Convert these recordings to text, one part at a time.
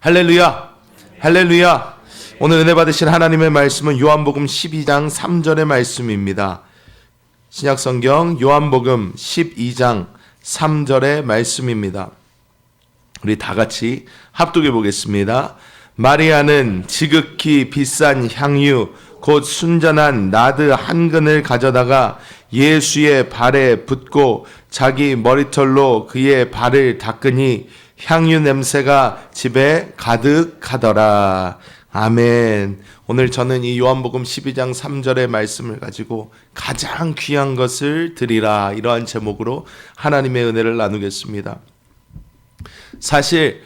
할렐루야! 할렐루야! 오늘 은혜 받으신 하나님의 말씀은 요한복음 12장 3절의 말씀입니다. 신약성경 요한복음 12장 3절의 말씀입니다. 우리 다 같이 합독해 보겠습니다. 마리아는 지극히 비싼 향유 곧 순전한 나드 한 근을 가져다가 예수의 발에 붓고 자기 머리털로 그의 발을 닦으니 향유 냄새가 집에 가득하더라. 아멘. 오늘 저는 이 요한복음 12장 3절의 말씀을 가지고 가장 귀한 것을 드리라, 이러한 제목으로 하나님의 은혜를 나누겠습니다. 사실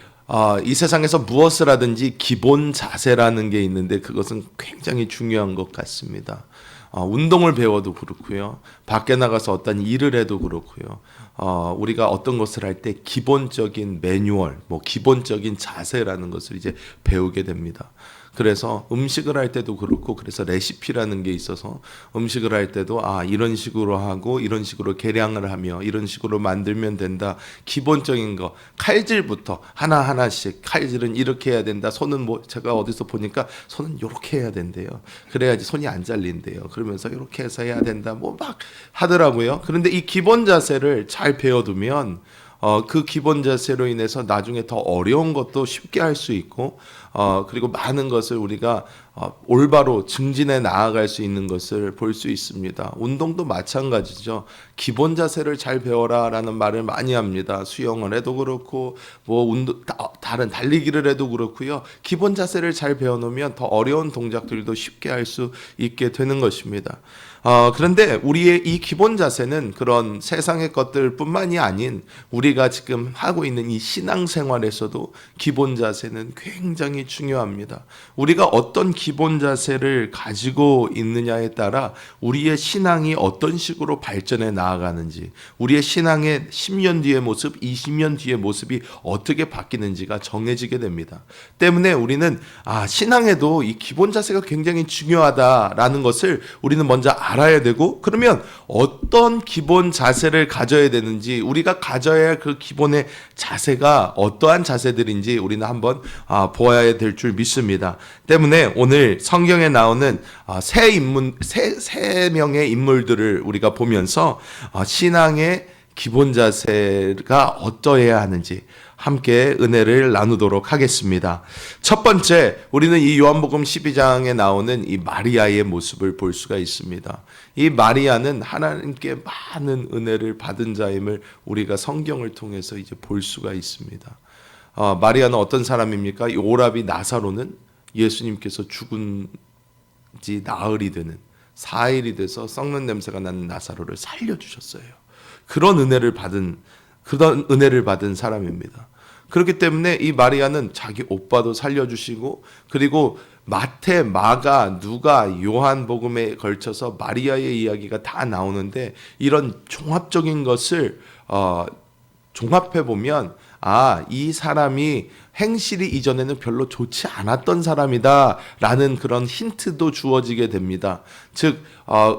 이 세상에서 무엇을 하든지 기본 자세라는 게 있는데 그것은 굉장히 중요한 것 같습니다. 운동을 배워도 그렇고요, 밖에 나가서 어떤 일을 해도 그렇고요, 우리가 어떤 것을 할 때 기본적인 매뉴얼, 기본적인 자세라는 것을 이제 배우게 됩니다. 그래서 음식을 할 때도 그렇고, 그래서 레시피라는 게 있어서 음식을 할 때도 이런 식으로 하고 이런 식으로 계량을 하며 이런 식으로 만들면 된다. 기본적인 거, 칼질부터 하나하나씩, 칼질은 이렇게 해야 된다. 손은 제가 어디서 보니까 손은 이렇게 해야 된대요. 그래야지 손이 안 잘린대요. 그러면서 이렇게 해서 해야 된다. 막 하더라고요. 그런데 이 기본 자세를 잘 배워두면 그 기본 자세로 인해서 나중에 더 어려운 것도 쉽게 할 수 있고, 그리고 많은 것을 우리가 올바로 증진해 나아갈 수 있는 것을 볼 수 있습니다. 운동도 마찬가지죠. 기본 자세를 잘 배워라라는 말을 많이 합니다. 수영을 해도 그렇고, 다른 달리기를 해도 그렇고요. 기본 자세를 잘 배워놓으면 더 어려운 동작들도 쉽게 할 수 있게 되는 것입니다. 그런데 우리의 이 기본 자세는 그런 세상의 것들뿐만이 아닌 우리가 지금 하고 있는 이 신앙생활에서도 기본 자세는 굉장히 중요합니다. 우리가 어떤 기본 자세를 가지고 있느냐에 따라 우리의 신앙이 어떤 식으로 발전해 나아가는지, 우리의 신앙의 10년 뒤의 모습, 20년 뒤의 모습이 어떻게 바뀌는지가 정해지게 됩니다. 때문에 우리는 신앙에도 이 기본 자세가 굉장히 중요하다라는 것을 우리는 먼저 알아야 되고, 그러면 어떤 기본 자세를 가져야 되는지, 우리가 가져야 할 그 기본의 자세가 어떠한 자세들인지 우리는 한번 보아야 될 줄 믿습니다. 때문에 오늘 성경에 나오는 세 명의 인물들을 우리가 보면서 신앙의 기본 자세가 어떠해야 하는지 함께 은혜를 나누도록 하겠습니다. 첫 번째, 우리는 이 요한복음 12장에 나오는 이 마리아의 모습을 볼 수가 있습니다. 이 마리아는 하나님께 많은 은혜를 받은 자임을 우리가 성경을 통해서 이제 볼 수가 있습니다. 마리아는 어떤 사람입니까? 이 오라비 나사로는 예수님께서 죽은 지 나흘이 되는, 4일이 돼서 썩는 냄새가 나는 나사로를 살려주셨어요. 그런 은혜를 받은 사람입니다. 그렇기 때문에 이 마리아는 자기 오빠도 살려주시고, 그리고 마태, 마가, 누가, 요한복음에 걸쳐서 마리아의 이야기가 다 나오는데, 이런 종합적인 것을 종합해보면 이 사람이 행실이 이전에는 별로 좋지 않았던 사람이다 라는 그런 힌트도 주어지게 됩니다. 즉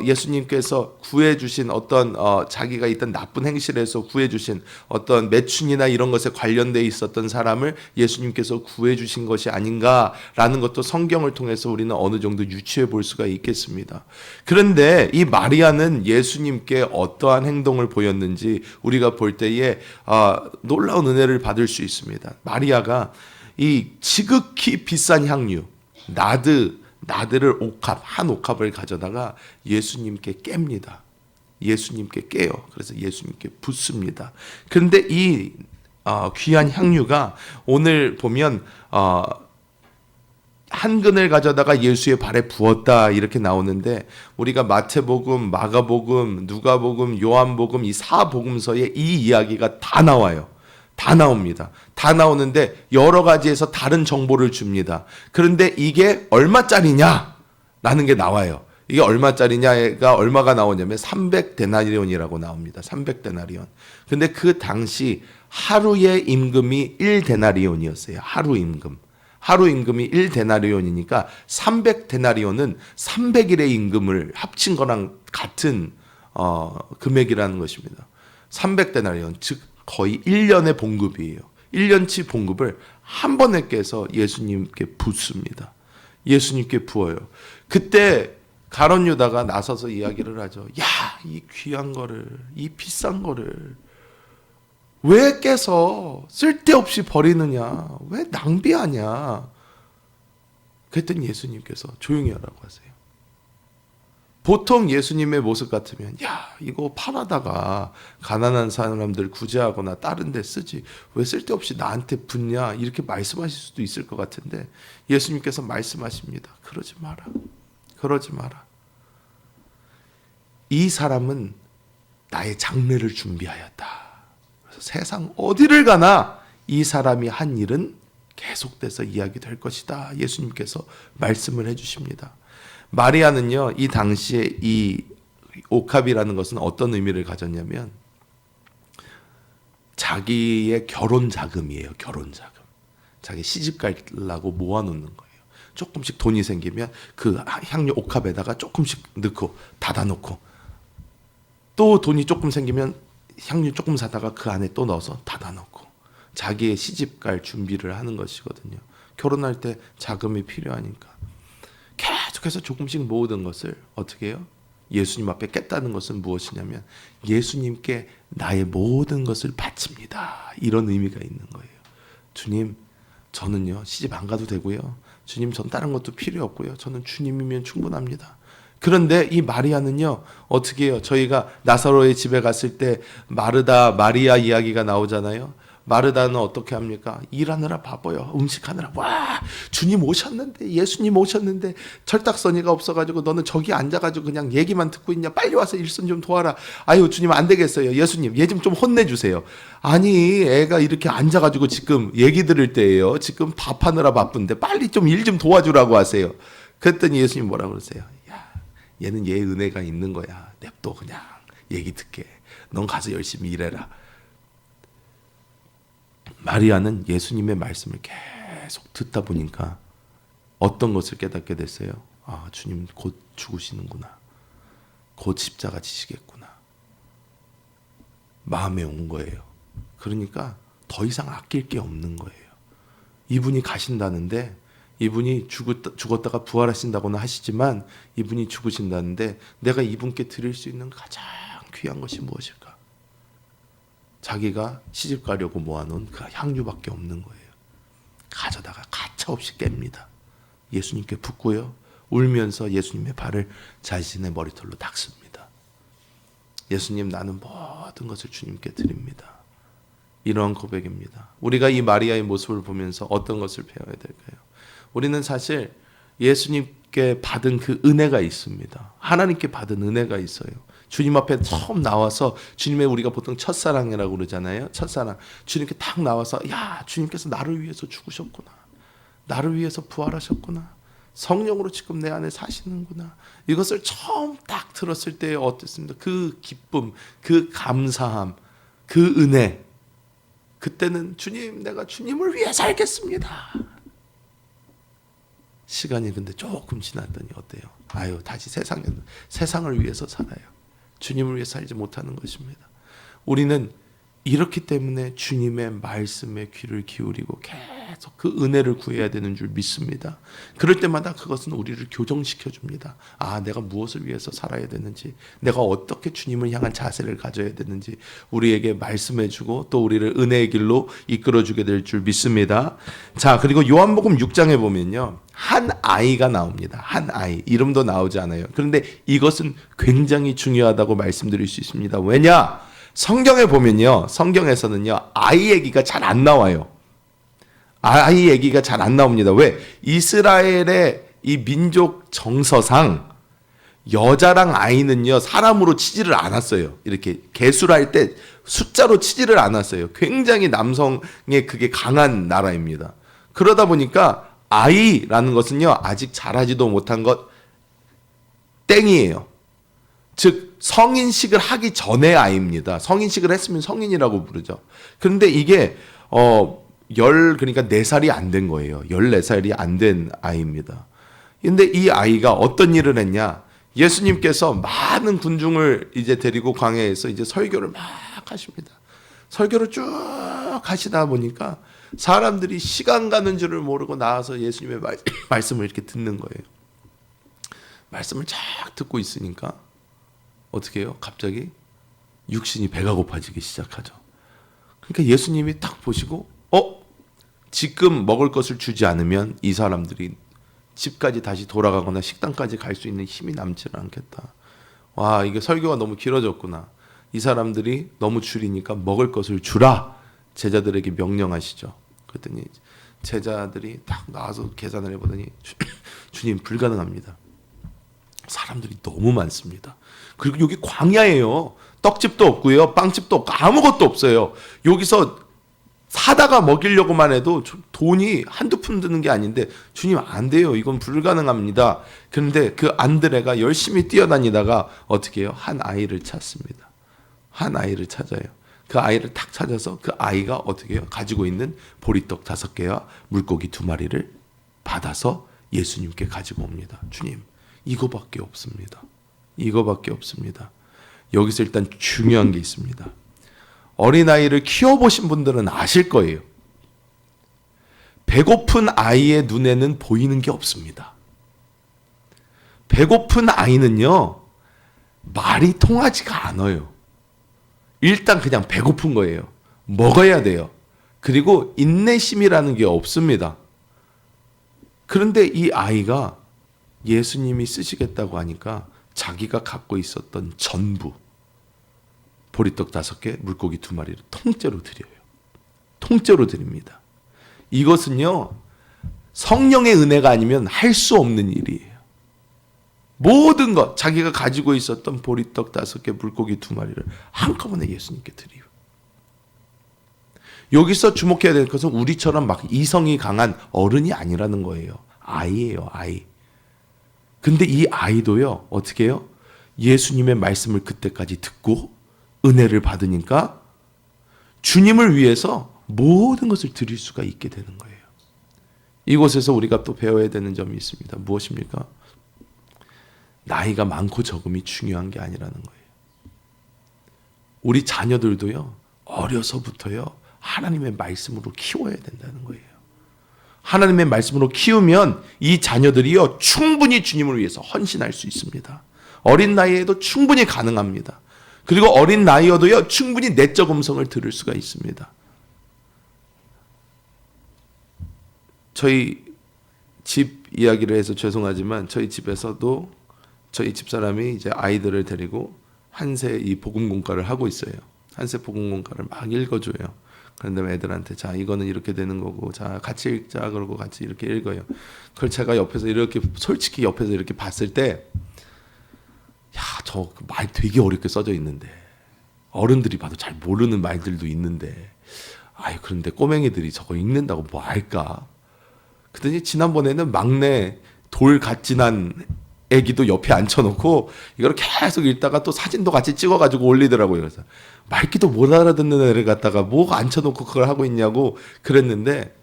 예수님께서 구해주신 어떤 자기가 있던 나쁜 행실에서 구해주신 어떤 매춘이나 이런 것에 관련되어 있었던 사람을 예수님께서 구해주신 것이 아닌가라는 것도 성경을 통해서 우리는 어느 정도 유추해 볼 수가 있겠습니다. 그런데 이 마리아는 예수님께 어떠한 행동을 보였는지 우리가 볼 때에 놀라운 은혜를 받을 수 있습니다. 마리아가 이 지극히 비싼 향유 나드를 한 옥합을 가져다가 예수님께 깹니다. 예수님께 깨요. 그래서 예수님께 붓습니다. 그런데 이 귀한 향유가 오늘 보면 한 근을 가져다가 예수의 발에 부었다 이렇게 나오는데, 우리가 마태복음, 마가복음, 누가복음, 요한복음 이 4복음서에 이 이야기가 다 나와요. 다 나옵니다. 다 나오는데 여러 가지에서 다른 정보를 줍니다. 그런데 이게 얼마짜리냐? 라는 게 나와요. 이게 얼마짜리냐가 얼마가 나오냐면 300데나리온이라고 나옵니다. 300데나리온. 근데 그 당시 하루의 임금이 1데나리온이었어요. 하루 임금이 1데나리온이니까 300데나리온은 300일의 임금을 합친 거랑 같은 금액이라는 것입니다. 300데나리온, 즉 거의 1년의 봉급이에요. 1년치 봉급을 한 번에 깨서 예수님께 붓습니다. 예수님께 부어요. 그때 가룟 유다가 나서서 이야기를 하죠. 야, 이 귀한 거를, 이 비싼 거를 왜 깨서 쓸데없이 버리느냐? 왜 낭비하냐? 그랬더니 예수님께서 조용히 하라고 하세요. 보통 예수님의 모습 같으면 야, 이거 팔아다가 가난한 사람들 구제하거나 다른 데 쓰지 왜 쓸데없이 나한테 붓냐 이렇게 말씀하실 수도 있을 것 같은데 예수님께서 말씀하십니다. 그러지 마라. 그러지 마라. 이 사람은 나의 장례를 준비하였다. 그래서 세상 어디를 가나 이 사람이 한 일은 계속돼서 이야기될 것이다. 예수님께서 말씀을 해주십니다. 마리아는요, 이 당시에 이 옥합이라는 것은 어떤 의미를 가졌냐면 자기의 결혼 자금이에요. 결혼 자금. 자기 시집 가려고 모아놓는 거예요. 조금씩 돈이 생기면 그 향유 옥합에다가 조금씩 넣고 닫아놓고 또 돈이 조금 생기면 향유 조금 사다가 그 안에 또 넣어서 닫아놓고 자기의 시집 갈 준비를 하는 것이거든요. 결혼할 때 자금이 필요하니까. 계속해서 조금씩 모으던 것을 어떻게 해요? 예수님 앞에 깼다는 것은 무엇이냐면 예수님께 나의 모든 것을 바칩니다. 이런 의미가 있는 거예요. 주님, 저는요 시집 안 가도 되고요. 주님, 전 다른 것도 필요 없고요. 저는 주님이면 충분합니다. 그런데 이 마리아는요 어떻게 해요? 저희가 나사로의 집에 갔을 때 마르다, 마리아 이야기가 나오잖아요. 마르다는 어떻게 합니까? 일하느라 바빠요. 음식하느라. 와, 주님 오셨는데, 예수님 오셨는데 철딱서니가 없어가지고 너는 저기 앉아가지고 그냥 얘기만 듣고 있냐? 빨리 와서 일손 좀 도와라. 아유, 주님 안 되겠어요. 예수님, 얘 좀 혼내주세요. 아니, 애가 이렇게 앉아가지고 지금 얘기 들을 때예요. 지금 밥하느라 바쁜데 빨리 좀 일 좀 도와주라고 하세요. 그랬더니 예수님 뭐라고 그러세요? 야, 얘는 얘 은혜가 있는 거야. 냅둬 그냥 얘기 듣게. 넌 가서 열심히 일해라. 마리아는 예수님의 말씀을 계속 듣다 보니까 어떤 것을 깨닫게 됐어요? 아, 주님 곧 죽으시는구나. 곧 십자가 지시겠구나. 마음에 온 거예요. 그러니까 더 이상 아낄 게 없는 거예요. 이분이 가신다는데, 이분이 죽었다가 부활하신다고는 하시지만 이분이 죽으신다는데 내가 이분께 드릴 수 있는 가장 귀한 것이 무엇일까? 자기가 시집 가려고 모아놓은 그 향유밖에 없는 거예요. 가져다가 가차없이 깹니다. 예수님께 붓고요. 울면서 예수님의 발을 자신의 머리털로 닦습니다. 예수님, 나는 모든 것을 주님께 드립니다. 이러한 고백입니다. 우리가 이 마리아의 모습을 보면서 어떤 것을 배워야 될까요? 우리는 사실 예수님께 받은 그 은혜가 있습니다. 하나님께 받은 은혜가 있어요. 주님 앞에 처음 나와서 주님의 우리가 보통 첫사랑이라고 그러잖아요. 첫사랑. 주님께 딱 나와서 야, 주님께서 나를 위해서 죽으셨구나. 나를 위해서 부활하셨구나. 성령으로 지금 내 안에 사시는구나. 이것을 처음 딱 들었을 때 어땠습니까? 그 기쁨, 그 감사함, 그 은혜. 그때는 주님, 내가 주님을 위해 살겠습니다. 시간이 근데 조금 지났더니 어때요? 아유, 다시 세상을 위해서 살아요. 주님을 위해 살지 못하는 것입니다. 우리는 이렇기 때문에 주님의 말씀에 귀를 기울이고 계속 그 은혜를 구해야 되는 줄 믿습니다. 그럴 때마다 그것은 우리를 교정시켜 줍니다. 아, 내가 무엇을 위해서 살아야 되는지, 내가 어떻게 주님을 향한 자세를 가져야 되는지 우리에게 말씀해 주고 또 우리를 은혜의 길로 이끌어 주게 될 줄 믿습니다. 자, 그리고 요한복음 6장에 보면요, 한 아이가 나옵니다. 한 아이. 이름도 나오지 않아요. 그런데 이것은 굉장히 중요하다고 말씀드릴 수 있습니다. 왜냐? 성경에 보면요, 성경에서는요, 아이 얘기가 잘 안 나와요. 아이 얘기가 잘 안 나옵니다. 왜? 이스라엘의 이 민족 정서상 여자랑 아이는요, 사람으로 치지를 않았어요. 이렇게 계술할 때 숫자로 치지를 않았어요. 굉장히 남성의 그게 강한 나라입니다. 그러다 보니까 아이라는 것은요, 아직 자라지도 못한 것 땡이에요. 즉 성인식을 하기 전의 아이입니다. 성인식을 했으면 성인이라고 부르죠. 그런데 이게 그러니까 4살이 안 된 거예요. 14살이 안 된 아이입니다. 근데 이 아이가 어떤 일을 했냐? 예수님께서 많은 군중을 이제 데리고 광야에서 이제 설교를 막 하십니다. 설교를 쭉 하시다 보니까 사람들이 시간 가는 줄을 모르고 나와서 예수님의 말씀을 이렇게 듣는 거예요. 말씀을 쫙 듣고 있으니까 어떻게 해요? 갑자기 육신이 배가 고파지기 시작하죠. 그러니까 예수님이 딱 보시고 지금 먹을 것을 주지 않으면 이 사람들이 집까지 다시 돌아가거나 식당까지 갈 수 있는 힘이 남지는 않겠다. 와, 이게 설교가 너무 길어졌구나. 이 사람들이 너무 줄이니까 먹을 것을 주라. 제자들에게 명령하시죠. 그랬더니 제자들이 딱 나와서 계산을 해보더니 주님 불가능합니다. 사람들이 너무 많습니다. 그리고 여기 광야예요. 떡집도 없고요. 빵집도 없고 아무것도 없어요. 여기서 사다가 먹이려고만 해도 돈이 한두 푼 드는 게 아닌데 주님 안 돼요. 이건 불가능합니다. 그런데 그 안드레가 열심히 뛰어다니다가 어떻게 해요? 한 아이를 찾습니다. 한 아이를 찾아요. 그 아이를 딱 찾아서 그 아이가 어떻게 해요? 가지고 있는 보리떡 5개와 물고기 2마리를 받아서 예수님께 가지고 옵니다. 주님, 이거밖에 없습니다. 이거밖에 없습니다. 여기서 일단 중요한 게 있습니다. 어린아이를 키워보신 분들은 아실 거예요. 배고픈 아이의 눈에는 보이는 게 없습니다. 배고픈 아이는요, 말이 통하지가 않아요. 일단 그냥 배고픈 거예요. 먹어야 돼요. 그리고 인내심이라는 게 없습니다. 그런데 이 아이가 예수님이 쓰시겠다고 하니까 자기가 갖고 있었던 전부, 보리떡 5개, 물고기 2마리를 통째로 드려요. 통째로 드립니다. 이것은요, 성령의 은혜가 아니면 할 수 없는 일이에요. 모든 것, 자기가 가지고 있었던 보리떡 5개, 물고기 2마리를 한꺼번에 예수님께 드려요. 여기서 주목해야 될 것은 우리처럼 막 이성이 강한 어른이 아니라는 거예요. 아이예요, 아이. 근데 이 아이도요, 어떻게 해요? 예수님의 말씀을 그때까지 듣고 은혜를 받으니까 주님을 위해서 모든 것을 드릴 수가 있게 되는 거예요. 이곳에서 우리가 또 배워야 되는 점이 있습니다. 무엇입니까? 나이가 많고 적음이 중요한 게 아니라는 거예요. 우리 자녀들도요, 어려서부터요, 하나님의 말씀으로 키워야 된다는 거예요. 하나님의 말씀으로 키우면 이 자녀들이요, 충분히 주님을 위해서 헌신할 수 있습니다. 어린 나이에도 충분히 가능합니다. 그리고 어린 나이여도요, 충분히 내적 음성을 들을 수가 있습니다. 저희 집 이야기를 해서 죄송하지만 저희 집에서도 저희 집사람이 이제 아이들을 데리고 한세 이 복음 공과를 하고 있어요. 한세 복음 공과를 막 읽어줘요. 그런데 애들한테 자, 이거는 이렇게 되는 거고, 자, 같이 읽자 그러고 같이 이렇게 읽어요. 그걸 제가 옆에서 이렇게 솔직히 옆에서 이렇게 봤을 때, 야, 저 말 되게 어렵게 써져 있는데, 어른들이 봐도 잘 모르는 말들도 있는데, 아유, 그런데 꼬맹이들이 저거 읽는다고 뭐 알까? 그랬더니 지난번에는 막내 돌 갓진한 애기도 옆에 앉혀놓고 이걸 계속 읽다가 또 사진도 같이 찍어가지고 올리더라고요. 그래서 말귀도 못 알아듣는 애를 갖다가 뭐 앉혀놓고 그걸 하고 있냐고 그랬는데,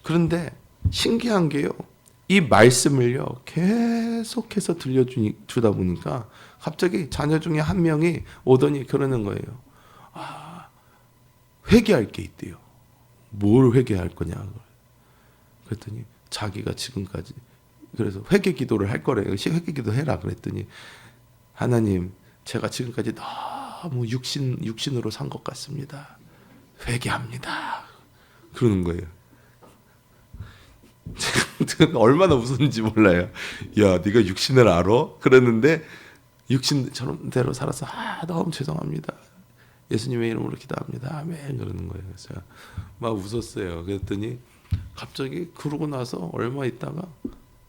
그런데 신기한 게요, 이 말씀을요 계속해서 들려주다 보니까 갑자기 자녀 중에 한 명이 오더니 그러는 거예요. 아, 회개할 게 있대요. 뭘 회개할 거냐? 그랬더니 자기가 지금까지 그래서 회개 기도를 할 거래요. 회개 기도 해라 그랬더니, 하나님, 제가 지금까지 너무 육신으로 산 것 같습니다. 회개합니다. 그러는 거예요. 얼마나 웃었는지 몰라요. 야, 네가 육신을 알아? 그랬는데 육신처럼 대로 살아서 너무 죄송합니다. 예수님의 이름으로 기도합니다. 아멘. 그러는 거예요. 그래서 막 웃었어요. 그랬더니 갑자기 그러고 나서 얼마 있다가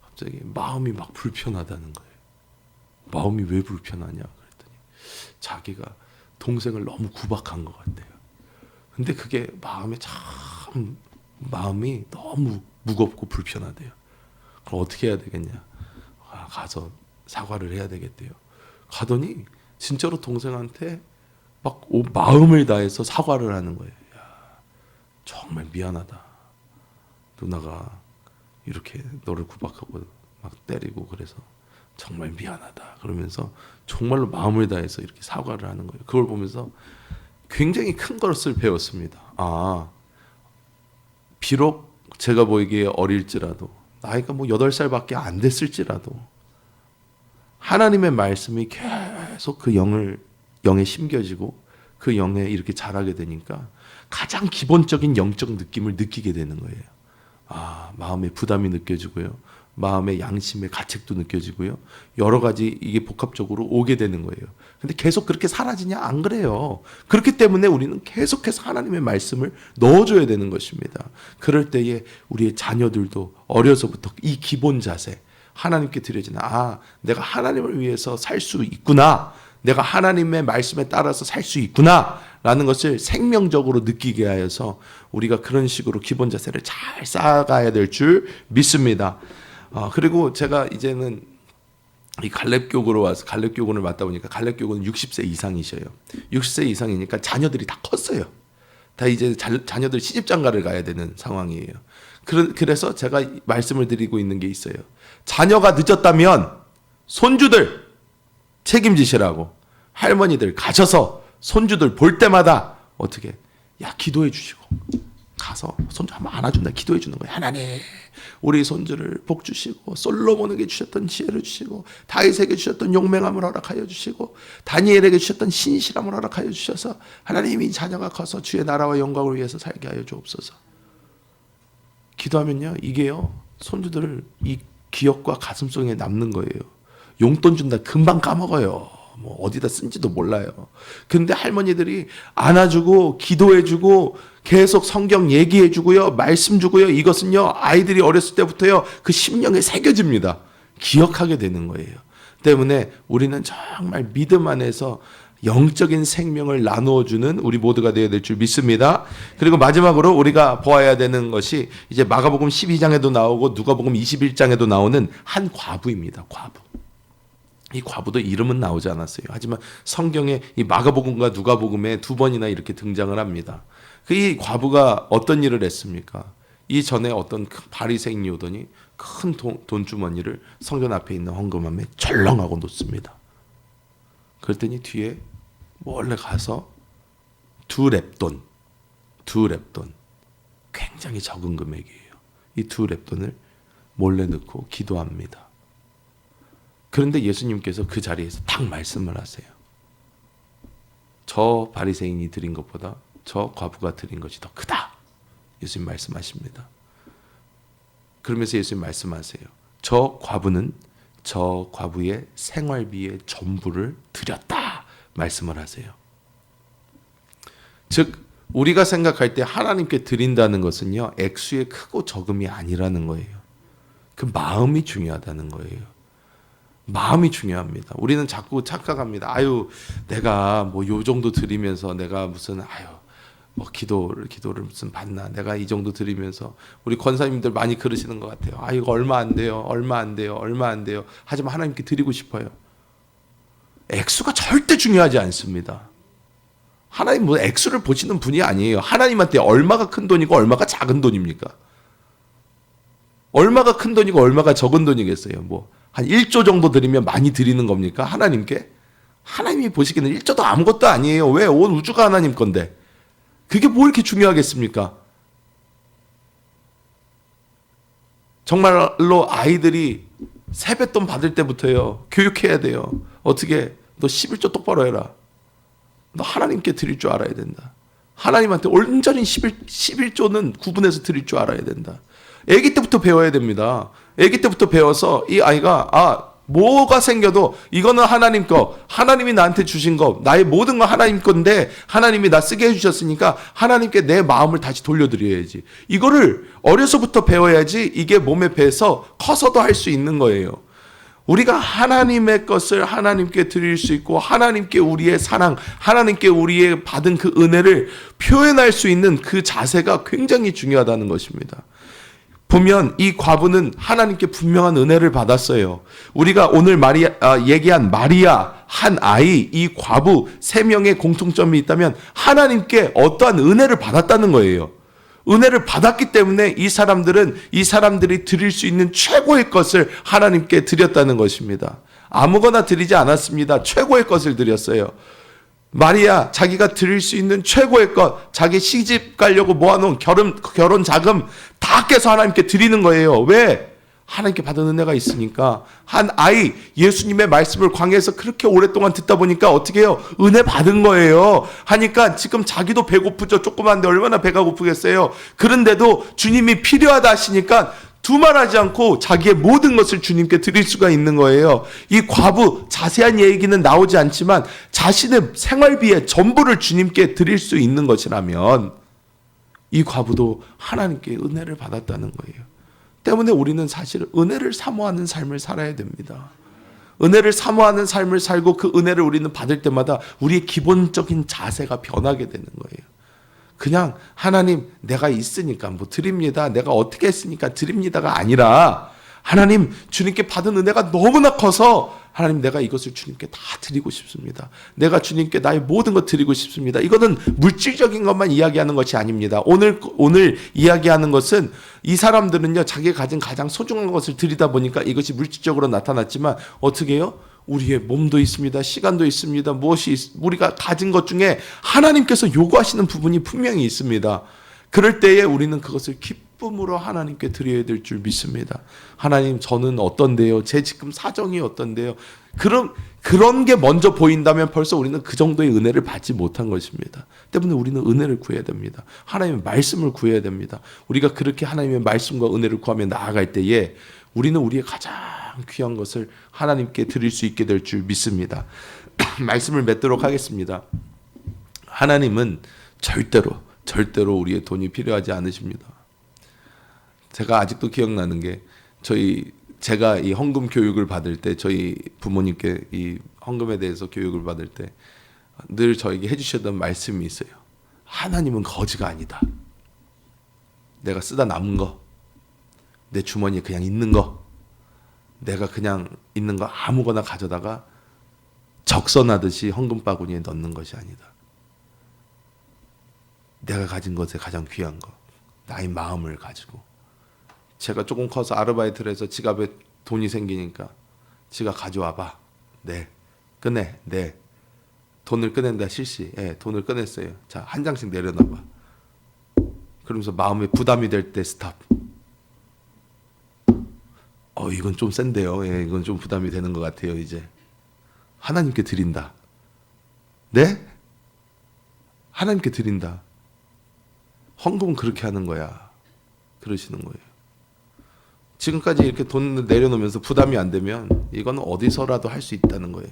갑자기 마음이 막 불편하다는 거예요. 마음이 왜 불편하냐 그랬더니 자기가 동생을 너무 구박한 것 같아요. 근데 그게 마음이 너무 무겁고 불편하대요. 그럼 어떻게 해야 되겠냐? 가서 사과를 해야 되겠대요. 가더니 진짜로 동생한테 막 마음을 다해서 사과를 하는 거예요. 야, 정말 미안하다. 누나가 이렇게 너를 구박하고 막 때리고 그래서 정말 미안하다. 그러면서 정말로 마음을 다해서 이렇게 사과를 하는 거예요. 그걸 보면서 굉장히 큰 것을 배웠습니다. 비록 제가 보이기에 어릴지라도, 나이가 뭐 8살밖에 안 됐을지라도 하나님의 말씀이 계속 그 영에 심겨지고 그 영에 이렇게 자라게 되니까 가장 기본적인 영적 느낌을 느끼게 되는 거예요. 마음의 부담이 느껴지고요. 마음의 양심의 가책도 느껴지고요. 여러 가지 이게 복합적으로 오게 되는 거예요. 근데 계속 그렇게 사라지냐? 안 그래요. 그렇기 때문에 우리는 계속해서 하나님의 말씀을 넣어줘야 되는 것입니다. 그럴 때에 우리의 자녀들도 어려서부터 이 기본 자세, 하나님께 드려지는 내가 하나님을 위해서 살 수 있구나. 내가 하나님의 말씀에 따라서 살 수 있구나 라는 것을 생명적으로 느끼게 하여서 우리가 그런 식으로 기본 자세를 잘 쌓아가야 될 줄 믿습니다. 그리고 제가 이제는 이 갈렙교구로 와서 갈렙교군을 맡다 보니까 갈렙교군은 60세 이상이셔요. 60세 이상이니까 자녀들이 다 컸어요. 다 이제 자녀들 시집장가를 가야 되는 상황이에요. 그래서 제가 말씀을 드리고 있는 게 있어요. 자녀가 늦었다면 손주들 책임지시라고, 할머니들 가셔서 손주들 볼 때마다 어떻게 기도해 주시고 가서 손주 한번 안아준다 기도해 주는 거예요. 하나님 우리 손주를 복 주시고 솔로몬에게 주셨던 지혜를 주시고 다윗에게 주셨던 용맹함을 허락하여 주시고 다니엘에게 주셨던 신실함을 허락하여 주셔서 하나님 이 자녀가 커서 주의 나라와 영광을 위해서 살게 하여 주옵소서. 기도하면요 이게요 손주들 이 기억과 가슴속에 남는 거예요. 용돈 준다 금방 까먹어요. 뭐 어디다 쓴지도 몰라요. 근데 할머니들이 안아주고 기도해주고 계속 성경 얘기해주고요, 말씀 주고요. 이것은요 아이들이 어렸을 때부터요 그 심령에 새겨집니다. 기억하게 되는 거예요. 때문에 우리는 정말 믿음 안에서 영적인 생명을 나누어주는 우리 모두가 되어야 될 줄 믿습니다. 그리고 마지막으로 우리가 보아야 되는 것이 이제 마가복음 12장에도 나오고 누가복음 21장에도 나오는 한 과부입니다. 과부. 이 과부도 이름은 나오지 않았어요. 하지만 성경에 이 마가복음과 누가복음에 2번이나 이렇게 등장을 합니다. 이 과부가 어떤 일을 했습니까? 이 전에 어떤 바리새인이 오더니 큰 돈주머니를 성전 앞에 있는 헌금함에 절렁하고 놓습니다. 그랬더니 뒤에 몰래 가서 두 렙돈, 굉장히 적은 금액이에요. 이 두 렙돈을 몰래 넣고 기도합니다. 그런데 예수님께서 그 자리에서 딱 말씀을 하세요. 저 바리새인이 드린 것보다 저 과부가 드린 것이 더 크다. 예수님 말씀하십니다. 그러면서 예수님 말씀하세요. 저 과부는 저 과부의 생활비의 전부를 드렸다. 말씀을 하세요. 즉 우리가 생각할 때 하나님께 드린다는 것은요 액수의 크고 적음이 아니라는 거예요. 그 마음이 중요하다는 거예요. 마음이 중요합니다. 우리는 자꾸 착각합니다. 내가 뭐 요 정도 드리면서 내가 무슨 뭐 기도를 무슨 받나? 내가 이 정도 드리면서 우리 권사님들 많이 그러시는 것 같아요. 이거 얼마 안 돼요. 하지만 하나님께 드리고 싶어요. 액수가 절대 중요하지 않습니다. 하나님 뭐 액수를 보시는 분이 아니에요. 하나님한테 얼마가 큰 돈이고 얼마가 작은 돈입니까? 얼마가 큰 돈이고 얼마가 적은 돈이겠어요? 한 1조 정도 드리면 많이 드리는 겁니까? 하나님께? 하나님이 보시기에는 1조도 아무것도 아니에요. 왜? 온 우주가 하나님 건데. 그게 뭐 이렇게 중요하겠습니까? 정말로 아이들이 세뱃돈 받을 때부터요. 교육해야 돼요. 어떻게? 너 11조 똑바로 해라. 너 하나님께 드릴 줄 알아야 된다. 하나님한테 온전히 11조는 구분해서 드릴 줄 알아야 된다. 아기 때부터 배워야 됩니다. 아기 때부터 배워서 이 아이가 뭐가 생겨도 이거는 하나님 거, 하나님이 나한테 주신 거, 나의 모든 건 하나님 건데 하나님이 나 쓰게 해주셨으니까 하나님께 내 마음을 다시 돌려드려야지. 이거를 어려서부터 배워야지 이게 몸에 배서 커서도 할 수 있는 거예요. 우리가 하나님의 것을 하나님께 드릴 수 있고 하나님께 우리의 사랑, 하나님께 우리의 받은 그 은혜를 표현할 수 있는 그 자세가 굉장히 중요하다는 것입니다. 보면 이 과부는 하나님께 분명한 은혜를 받았어요. 우리가 오늘 얘기한 마리아, 한 아이, 이 과부 3명의 공통점이 있다면 하나님께 어떠한 은혜를 받았다는 거예요. 은혜를 받았기 때문에 이 사람들이 드릴 수 있는 최고의 것을 하나님께 드렸다는 것입니다. 아무거나 드리지 않았습니다. 최고의 것을 드렸어요. 마리아 자기가 드릴 수 있는 최고의 것, 자기 시집 가려고 모아놓은 결혼 자금 다 깨서 하나님께 드리는 거예요. 왜? 하나님께 받은 은혜가 있으니까. 한 아이, 예수님의 말씀을 광야에서 그렇게 오랫동안 듣다 보니까 어떻게 해요? 은혜 받은 거예요. 하니까 지금 자기도 배고프죠. 조그만데 얼마나 배가 고프겠어요. 그런데도 주님이 필요하다 하시니까 두말하지 않고 자기의 모든 것을 주님께 드릴 수가 있는 거예요. 이 과부, 자세한 얘기는 나오지 않지만 자신의 생활비의 전부를 주님께 드릴 수 있는 것이라면 이 과부도 하나님께 은혜를 받았다는 거예요. 때문에 우리는 사실 은혜를 사모하는 삶을 살아야 됩니다. 은혜를 사모하는 삶을 살고 그 은혜를 우리는 받을 때마다 우리의 기본적인 자세가 변하게 되는 거예요. 그냥 하나님 내가 있으니까 뭐 드립니다. 내가 어떻게 했으니까 드립니다가 아니라 하나님 주님께 받은 은혜가 너무나 커서 하나님 내가 이것을 주님께 다 드리고 싶습니다. 내가 주님께 나의 모든 것 드리고 싶습니다. 이거는 물질적인 것만 이야기하는 것이 아닙니다. 오늘 이야기하는 것은 이 사람들은요 자기가 가진 가장 소중한 것을 드리다 보니까 이것이 물질적으로 나타났지만 어떻게 해요? 우리의 몸도 있습니다. 시간도 있습니다. 우리가 가진 것 중에 하나님께서 요구하시는 부분이 분명히 있습니다. 그럴 때에 우리는 그것을 기쁨으로 하나님께 드려야 될 줄 믿습니다. 하나님 저는 어떤데요? 제 지금 사정이 어떤데요? 그런 게 먼저 보인다면 벌써 우리는 그 정도의 은혜를 받지 못한 것입니다. 때문에 우리는 은혜를 구해야 됩니다. 하나님의 말씀을 구해야 됩니다. 우리가 그렇게 하나님의 말씀과 은혜를 구하며 나아갈 때에 우리는 우리의 가장 귀한 것을 하나님께 드릴 수 있게 될 줄 믿습니다. 말씀을 맺도록 하겠습니다. 하나님은 절대로 우리의 돈이 필요하지 않으십니다. 제가 아직도 기억나는 게 제가 이 헌금 교육을 받을 때 저희 부모님께 이 헌금에 대해서 교육을 받을 때 늘 저에게 해주셨던 말씀이 있어요. 하나님은 거지가 아니다. 내가 쓰다 남은 거, 내 주머니에 그냥 있는 거, 내가 그냥 있는 거 아무거나 가져다가 적선하듯이 헌금 바구니에 넣는 것이 아니다. 내가 가진 것에 가장 귀한 거, 나의 마음을 가지고. 제가 조금 커서 아르바이트를 해서 지갑에 돈이 생기니까 지갑 가져와봐. 네. 꺼내. 네. 돈을 꺼낸다 실시. 예, 돈을 꺼냈어요. 자, 한 장씩 내려놔봐. 그러면서 마음에 부담이 될 때 스탑. 이건 좀 센데요. 예, 이건 좀 부담이 되는 것 같아요. 이제 하나님께 드린다. 네? 하나님께 드린다. 헌금은 그렇게 하는 거야. 그러시는 거예요. 지금까지 이렇게 돈을 내려놓으면서 부담이 안 되면 이거는 어디서라도 할 수 있다는 거예요.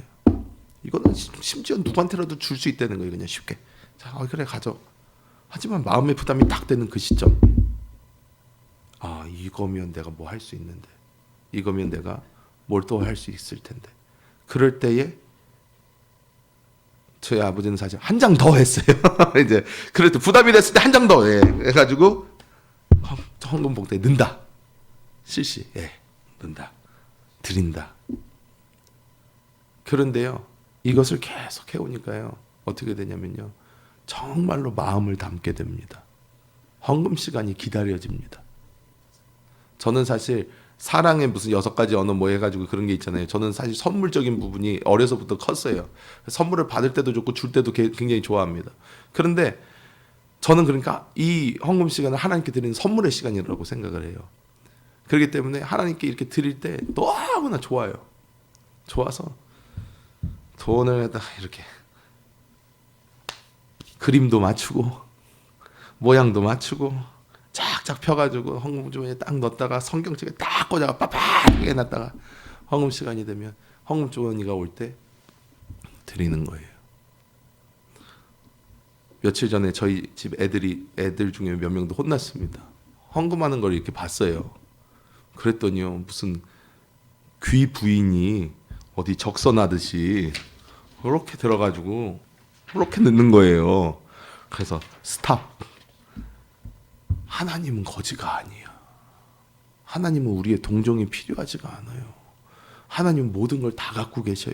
이거는 심지어 누구한테라도 줄 수 있다는 거예요. 그냥 쉽게. 자, 그래 가져. 하지만 마음의 부담이 딱 되는 그 시점. 이거면 내가 뭐 할 수 있는데. 이거면 내가 뭘 또 할 수 있을 텐데. 그럴 때에 저희 아버지는 사실 한 장 더 했어요. 이제 그럴 때 부담이 됐을 때 한 장 더 해가지고 헌금 봉투에 넣는다. 실시. 넣는다. 드린다. 그런데요. 이것을 계속 해오니까요. 어떻게 되냐면요. 정말로 마음을 담게 됩니다. 헌금 시간이 기다려집니다. 저는 사실 사랑의 무슨 6가지 언어 뭐 해가지고 그런 게 있잖아요. 저는 사실 선물적인 부분이 어려서부터 컸어요. 선물을 받을 때도 좋고 줄 때도 굉장히 좋아합니다. 그런데 저는 그러니까 이 헌금 시간을 하나님께 드리는 선물의 시간이라고 생각을 해요. 그렇기 때문에 하나님께 이렇게 드릴 때 너무나 좋아요. 좋아서 돈을 이렇게 그림도 맞추고 모양도 맞추고 쫙쫙 펴가지고 헌금 주머니에 딱 넣었다가 성경책에 딱 꽂아가 빡빡하게 해놨다가 헌금 시간이 되면 헌금 주머니가 올 때 드리는 거예요. 며칠 전에 저희 집 애들 중에 몇 명도 혼났습니다. 헌금하는 걸 이렇게 봤어요. 그랬더니요 무슨 귀 부인이 어디 적선하듯이 그렇게 들어가지고 그렇게 넣는 거예요. 그래서 스탑. 하나님은 거지가 아니야. 하나님은 우리의 동정이 필요하지가 않아요. 하나님은 모든 걸 다 갖고 계셔요.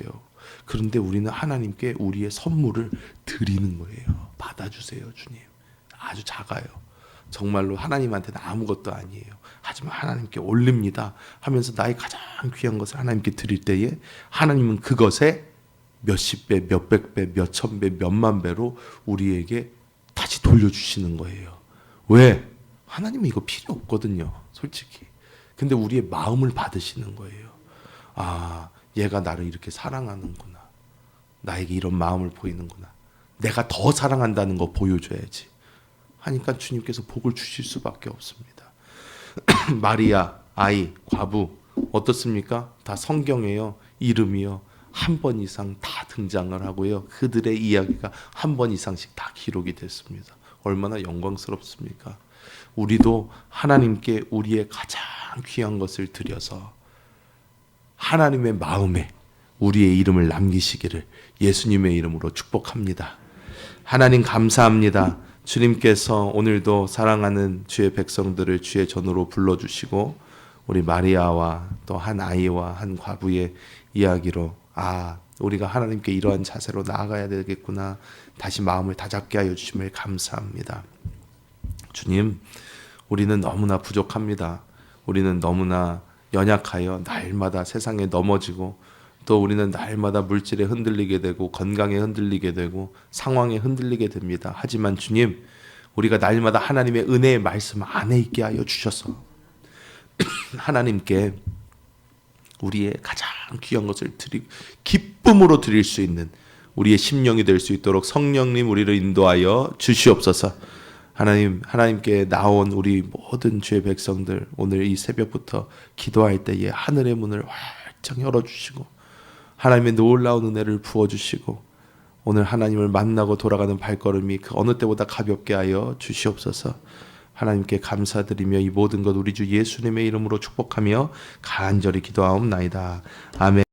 그런데 우리는 하나님께 우리의 선물을 드리는 거예요. 받아주세요, 주님. 아주 작아요. 정말로 하나님한테는 아무것도 아니에요. 하지만 하나님께 올립니다 하면서 나의 가장 귀한 것을 하나님께 드릴 때에 하나님은 그것에 몇십 배, 몇백 배, 몇천 배, 몇만 배로 우리에게 다시 돌려주시는 거예요. 왜? 하나님은 이거 필요 없거든요, 솔직히. 근데 우리의 마음을 받으시는 거예요. 아, 얘가 나를 이렇게 사랑하는구나. 나에게 이런 마음을 보이는구나. 내가 더 사랑한다는 거 보여줘야지. 하니까 주님께서 복을 주실 수밖에 없습니다. 마리아, 아이, 과부 어떻습니까? 다 성경에요. 이름이요. 한 번 이상 다 등장을 하고요. 그들의 이야기가 한 번 이상씩 다 기록이 됐습니다. 얼마나 영광스럽습니까? 우리도 하나님께 우리의 가장 귀한 것을 드려서 하나님의 마음에 우리의 이름을 남기시기를 예수님의 이름으로 축복합니다. 하나님 감사합니다. 주님께서 오늘도 사랑하는 주의 백성들을 주의 전으로 불러주시고 우리 마리아와 또 한 아이와 한 과부의 이야기로 우리가 하나님께 이러한 자세로 나아가야 되겠구나 다시 마음을 다잡게 하여 주심을 감사합니다. 주님, 우리는 너무나 부족합니다. 우리는 너무나 연약하여 날마다 세상에 넘어지고 또 우리는 날마다 물질에 흔들리게 되고 건강에 흔들리게 되고 상황에 흔들리게 됩니다. 하지만 주님, 우리가 날마다 하나님의 은혜의 말씀 안에 있게 하여 주셔서 하나님께 우리의 가장 귀한 것을 기쁨으로 드릴 수 있는 우리의 심령이 될 수 있도록 성령님 우리를 인도하여 주시옵소서. 하나님께 나온 우리 모든 주의 백성들 오늘 이 새벽부터 기도할 때에 하늘의 문을 활짝 열어주시고 하나님의 놀라운 은혜를 부어주시고 오늘 하나님을 만나고 돌아가는 발걸음이 그 어느 때보다 가볍게 하여 주시옵소서. 하나님께 감사드리며 이 모든 것 우리 주 예수님의 이름으로 축복하며 간절히 기도하옵나이다. 아멘.